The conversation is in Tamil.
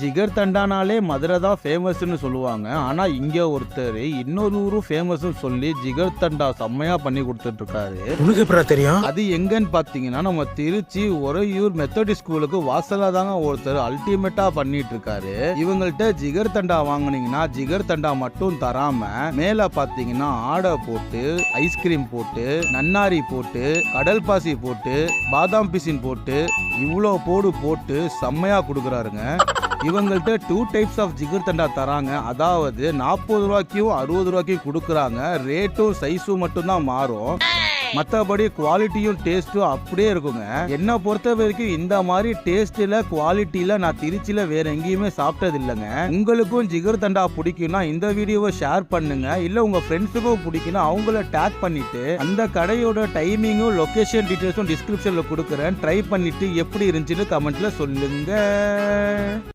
ஜிகர் தண்டானாலே மதுரை தான் ஃபேமஸ்ன்னு சொல்லுவாங்க. ஆனா இங்க ஒருத்தர் இன்னொரு ஊரும் ஃபேமஸ்னு சொல்லி ஜிகர் தண்டா செம்மையா பண்ணி கொடுத்துட்டு இருக்காரு. உனக்கு எப்படி தெரியும்? அது எங்கன்னு பாத்தீங்கன்னா நம்ம திருச்சி ஒரையூர் மெத்தடிஸ்ட் ஸ்கூலுக்கு வாசலா தாங்க ஒருத்தர் அல்டிமேட்டா பண்ணிட்டு இருக்காரு. இவங்கள்ட்ட ஜிகர் தண்டா வாங்குனீங்கன்னா ஜிகர் தண்டா மட்டும் தராம மேல பாத்தீங்கன்னா ஆடை போட்டு, ஐஸ்கிரீம் போட்டு, நன்னாரி போட்டு, கடல் பாசி போட்டு, பாதாம் பிசின் போட்டு இவ்வளோ போட்டு செம்மையா கொடுக்குறாருங்க. இவங்கள்ட்ட 2 டைப்ஸ் ஆஃப் ஜிகர் தண்டா தராங்க. அதாவது 40 ரூபாய்க்கும் 60 ரூபாய்க்கும் கொடுக்குறாங்க. ரேட்டும் சைஸும் மட்டும்தான் மாறும். மற்றபடி குவாலிட்டியும் டேஸ்ட்டும் அப்படியே இருக்குங்க. என்னை பொறுத்த வரைக்கும் இந்த மாதிரி டேஸ்ட்டில் குவாலிட்டியில் நான் திருச்சியில் வேற எங்கேயுமே சாப்பிட்டது இல்லைங்க. உங்களுக்கும் ஜிகர் தண்டா பிடிக்கும்னா இந்த வீடியோவை ஷேர் பண்ணுங்க. இல்லை உங்கள் ஃப்ரெண்ட்ஸுக்கும் பிடிக்குன்னா அவங்கள டேக் பண்ணிட்டு அந்த கடையோட டைமிங்கும் லொக்கேஷன் டீட்டெயில்ஸும் டிஸ்கிரிப்ஷனில் கொடுக்குறேன். ட்ரை பண்ணிட்டு எப்படி இருந்துச்சுன்னு கமெண்ட்ல சொல்லுங்க.